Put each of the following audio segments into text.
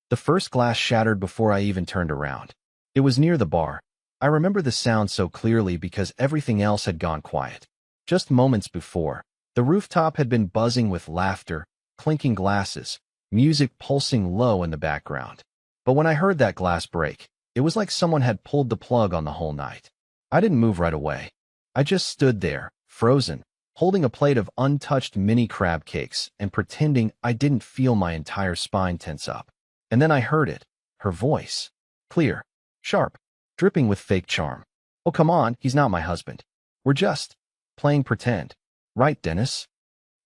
The first glass shattered before I even turned around. It was near the bar. I remember the sound so clearly because everything else had gone quiet. Just moments before, the rooftop had been buzzing with laughter, clinking glasses, music pulsing low in the background. But when I heard that glass break, it was like someone had pulled the plug on the whole night. I didn't move right away. I just stood there, frozen, holding a plate of untouched mini crab cakes and pretending I didn't feel my entire spine tense up. And then I heard it, her voice. Clear, sharp, dripping with fake charm. "Oh, come on, he's not my husband. We're just playing pretend. Right, Dennis?"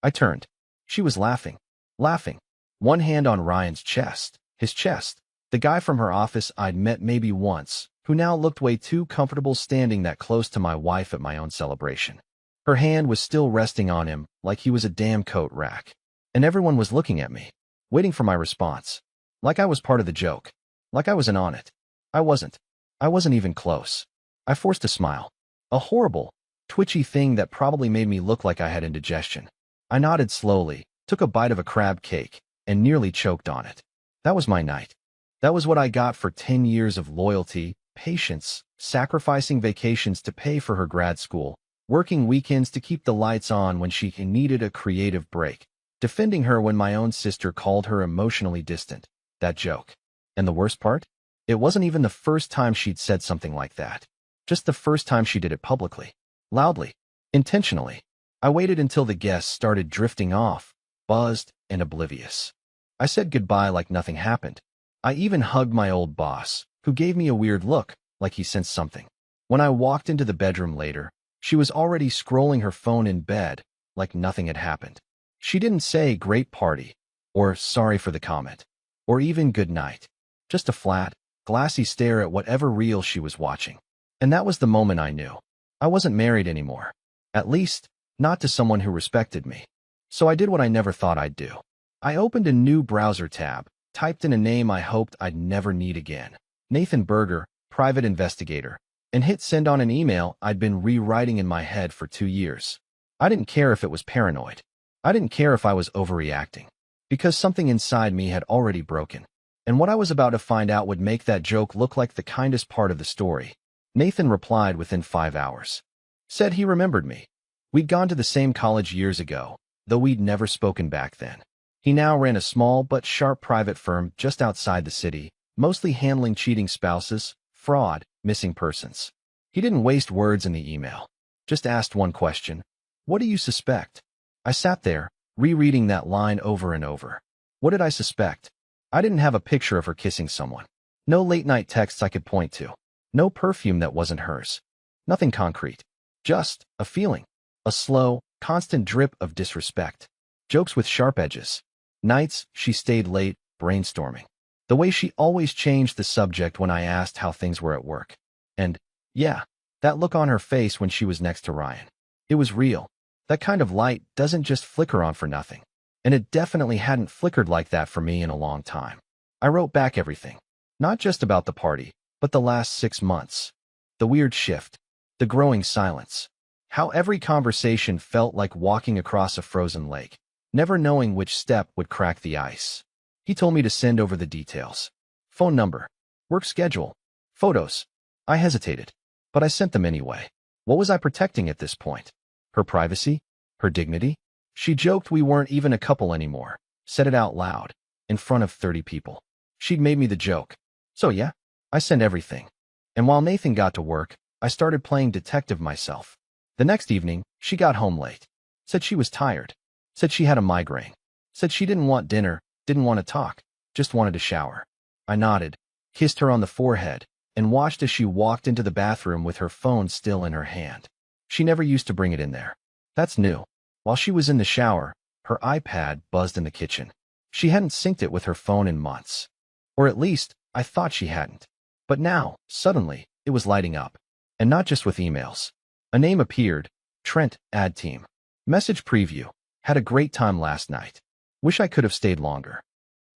I turned. She was laughing. Laughing. One hand on Ryan's chest. His chest. The guy from her office I'd met maybe once, who now looked way too comfortable standing that close to my wife at my own celebration. Her hand was still resting on him like he was a damn coat rack. And everyone was looking at me, waiting for my response. Like I was part of the joke. Like I was in on it. I wasn't. I wasn't even close. I forced a smile. A horrible, twitchy thing that probably made me look like I had indigestion. I nodded slowly, took a bite of a crab cake, and nearly choked on it. That was my night. That was what I got for 10 years of loyalty, patience, sacrificing vacations to pay for her grad school, working weekends to keep the lights on when she needed a creative break, defending her when my own sister called her emotionally distant. That joke. And the worst part? It wasn't even the first time she'd said something like that. Just the first time she did it publicly. Loudly. Intentionally. I waited until the guests started drifting off, buzzed and oblivious. I said goodbye like nothing happened. I even hugged my old boss, who gave me a weird look, like he sensed something. When I walked into the bedroom later, she was already scrolling her phone in bed, like nothing had happened. She didn't say great party, or sorry for the comment, or even good night. Just a flat, glassy stare at whatever reel she was watching. And that was the moment I knew. I wasn't married anymore. At least, not to someone who respected me. So I did what I never thought I'd do. I opened a new browser tab, typed in a name I hoped I'd never need again. Nathan Berger, private investigator, and hit send on an email I'd been rewriting in my head for 2 years. I didn't care if it was paranoid. I didn't care if I was overreacting. Because something inside me had already broken. And what I was about to find out would make that joke look like the kindest part of the story. Nathan replied within 5 hours. Said he remembered me. We'd gone to the same college years ago, though we'd never spoken back then. He now ran a small but sharp private firm just outside the city, mostly handling cheating spouses, fraud, missing persons. He didn't waste words in the email. Just asked one question. What do you suspect? I sat there, rereading that line over and over. What did I suspect? I didn't have a picture of her kissing someone. No late-night texts I could point to. No perfume that wasn't hers. Nothing concrete. Just a feeling. A slow, constant drip of disrespect. Jokes with sharp edges. Nights she stayed late, brainstorming. The way she always changed the subject when I asked how things were at work. And, yeah, that look on her face when she was next to Ryan. It was real. That kind of light doesn't just flicker on for nothing. And it definitely hadn't flickered like that for me in a long time. I wrote back everything. Not just about the party, but the last 6 months. The weird shift. The growing silence. How every conversation felt like walking across a frozen lake, never knowing which step would crack the ice. He told me to send over the details. Phone number. Work schedule. Photos. I hesitated. But I sent them anyway. What was I protecting at this point? Her privacy? Her dignity? She joked we weren't even a couple anymore. Said it out loud. In front of 30 people. She'd made me the joke. So yeah, I sent everything. And while Nathan got to work, I started playing detective myself. The next evening, she got home late. Said she was tired. Said she had a migraine. Said she didn't want dinner, didn't want to talk, just wanted to shower. I nodded, kissed her on the forehead, and watched as she walked into the bathroom with her phone still in her hand. She never used to bring it in there. That's new. While she was in the shower, her iPad buzzed in the kitchen. She hadn't synced it with her phone in months. Or at least, I thought she hadn't. But now, suddenly, it was lighting up. And not just with emails. A name appeared. Trent, ad team. Message preview. Had a great time last night. Wish I could have stayed longer.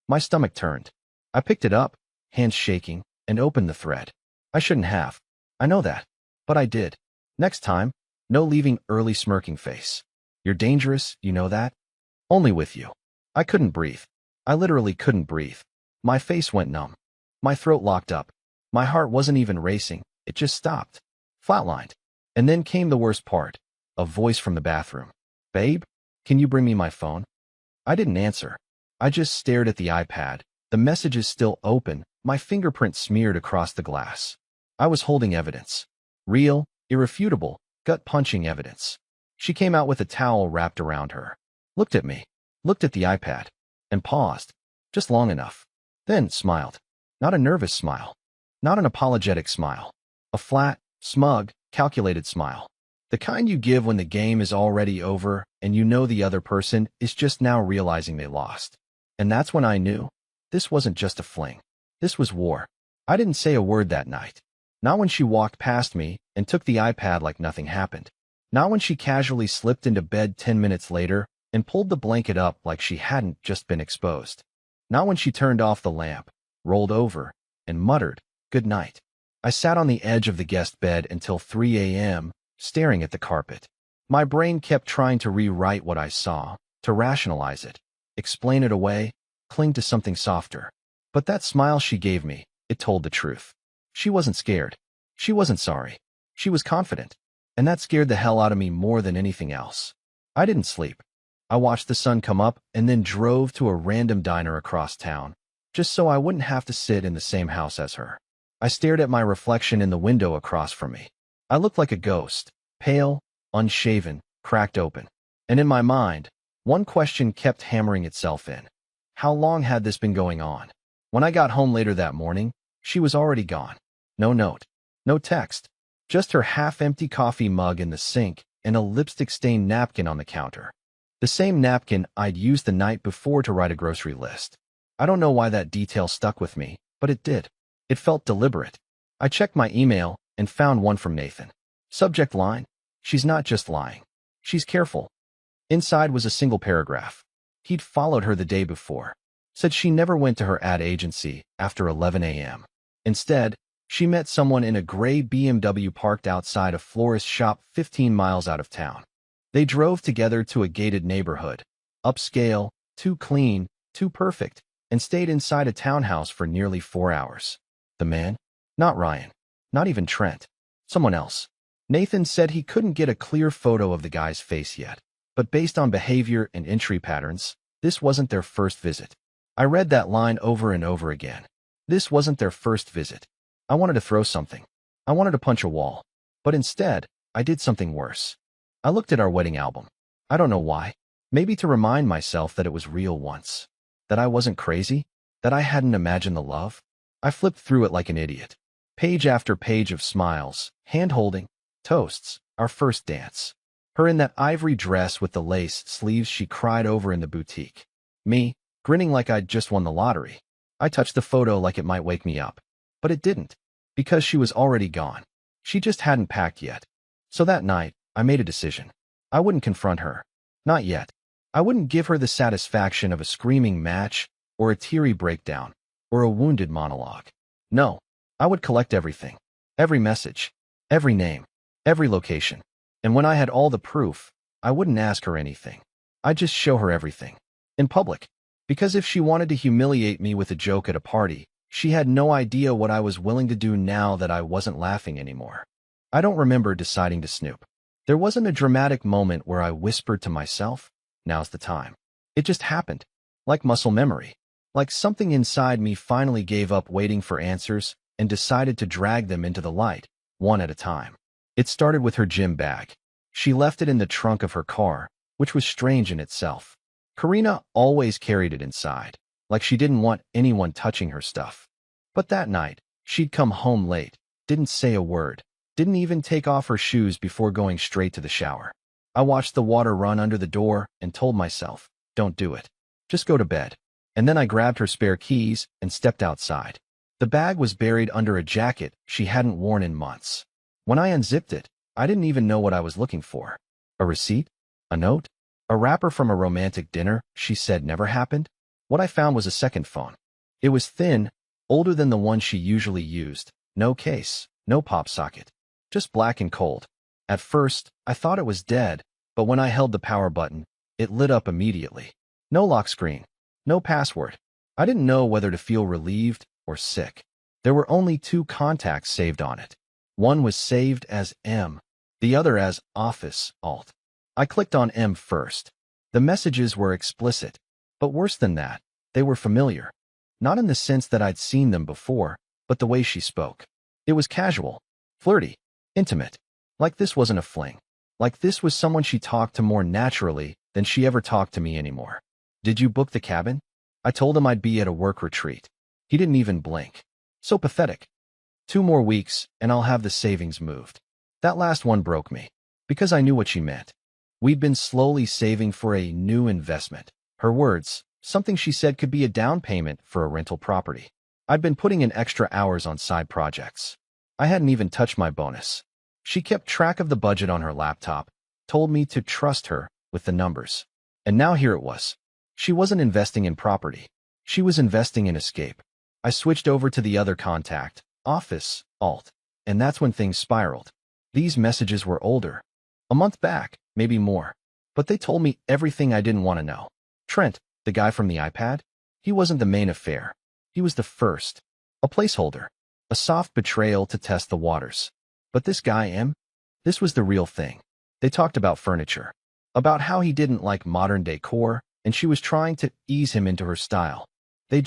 My stomach turned. I picked it up, hands shaking, and opened the thread. I shouldn't have. I know that. But I did. Next time, no leaving early smirking face. You're dangerous, you know that? Only with you. I couldn't breathe. I literally couldn't breathe. My face went numb. My throat locked up. My heart wasn't even racing. It just stopped. Flatlined. And then came the worst part. A voice from the bathroom. Babe, can you bring me my phone? I didn't answer. I just stared at the iPad. The messages still open, my fingerprint smeared across the glass. I was holding evidence. Real, irrefutable, gut-punching evidence. She came out with a towel wrapped around her. Looked at me. Looked at the iPad. And paused. Just long enough. Then smiled. Not a nervous smile. Not an apologetic smile. A flat, smug, calculated smile. The kind you give when the game is already over and you know the other person is just now realizing they lost. And that's when I knew. This wasn't just a fling. This was war. I didn't say a word that night. Not when she walked past me and took the iPad like nothing happened. Not when she casually slipped into bed 10 minutes later and pulled the blanket up like she hadn't just been exposed. Not when she turned off the lamp, rolled over, and muttered, "Good night." I sat on the edge of the guest bed until 3 a.m., staring at the carpet. My brain kept trying to rewrite what I saw, to rationalize it, explain it away, cling to something softer. But that smile she gave me, it told the truth. She wasn't scared. She wasn't sorry. She was confident. And that scared the hell out of me more than anything else. I didn't sleep. I watched the sun come up and then drove to a random diner across town, just so I wouldn't have to sit in the same house as her. I stared at my reflection in the window across from me. I looked like a ghost, pale, unshaven, cracked open. And in my mind, one question kept hammering itself in. How long had this been going on? When I got home later that morning, she was already gone. No note. No text. Just her half-empty coffee mug in the sink and a lipstick-stained napkin on the counter. The same napkin I'd used the night before to write a grocery list. I don't know why that detail stuck with me, but it did. It felt deliberate. I checked my email and found one from Nathan. Subject line: "She's not just lying. She's careful." Inside was a single paragraph. He'd followed her the day before. Said she never went to her ad agency after 11 a.m. Instead, she met someone in a gray BMW parked outside a florist shop 15 miles out of town. They drove together to a gated neighborhood. Upscale, too clean, too perfect, and stayed inside a townhouse for nearly 4 hours. The man? Not Ryan. Not even Trent. Someone else. Nathan said he couldn't get a clear photo of the guy's face yet. But based on behavior and entry patterns, this wasn't their first visit. I read that line over and over again. This wasn't their first visit. I wanted to throw something. I wanted to punch a wall. But instead, I did something worse. I looked at our wedding album. I don't know why. Maybe to remind myself that it was real once. That I wasn't crazy. That I hadn't imagined the love. I flipped through it like an idiot. Page after page of smiles, hand-holding, toasts, our first dance. Her in that ivory dress with the lace sleeves she cried over in the boutique. Me, grinning like I'd just won the lottery. I touched the photo like it might wake me up. But it didn't. Because she was already gone. She just hadn't packed yet. So that night, I made a decision. I wouldn't confront her. Not yet. I wouldn't give her the satisfaction of a screaming match, or a teary breakdown, or a wounded monologue. No. I would collect everything. Every message. Every name. Every location. And when I had all the proof, I wouldn't ask her anything. I'd just show her everything. In public. Because if she wanted to humiliate me with a joke at a party, she had no idea what I was willing to do now that I wasn't laughing anymore. I don't remember deciding to snoop. There wasn't a dramatic moment where I whispered to myself, "Now's the time." It just happened. Like muscle memory. Like something inside me finally gave up waiting for answers and decided to drag them into the light, one at a time. It started with her gym bag. She left it in the trunk of her car, which was strange in itself. Karina always carried it inside, like she didn't want anyone touching her stuff. But that night, she'd come home late, didn't say a word, didn't even take off her shoes before going straight to the shower. I watched the water run under the door and told myself, don't do it. Just go to bed. And then I grabbed her spare keys and stepped outside. The bag was buried under a jacket she hadn't worn in months. When I unzipped it, I didn't even know what I was looking for. A receipt? A note? A wrapper from a romantic dinner she said never happened? What I found was a second phone. It was thin, older than the one she usually used. No case, no pop socket. Just black and cold. At first, I thought it was dead, but when I held the power button, it lit up immediately. No lock screen. No password. I didn't know whether to feel relieved or sick. There were only 2 contacts saved on it. One was saved as M, the other as Office Alt. I clicked on M first. The messages were explicit, but worse than that, they were familiar. Not in the sense that I'd seen them before, but the way she spoke. It was casual, flirty, intimate. Like this wasn't a fling. Like this was someone she talked to more naturally than she ever talked to me anymore. Did you book the cabin? I told him I'd be at a work retreat. He didn't even blink. So pathetic. 2 more weeks, and I'll have the savings moved. That last one broke me, because I knew what she meant. We'd been slowly saving for a new investment. Her words, something she said could be a down payment for a rental property. I'd been putting in extra hours on side projects. I hadn't even touched my bonus. She kept track of the budget on her laptop, told me to trust her with the numbers. And now here it was. She wasn't investing in property. She was investing in escape. I switched over to the other contact, Office Alt, and that's when things spiraled. These messages were older. A month back, maybe more. But they told me everything I didn't want to know. Trent, the guy from the iPad, he wasn't the main affair. He was the first. A placeholder. A soft betrayal to test the waters. But this guy, M, this was the real thing. They talked about furniture. About how he didn't like modern decor, and she was trying to ease him into her style. They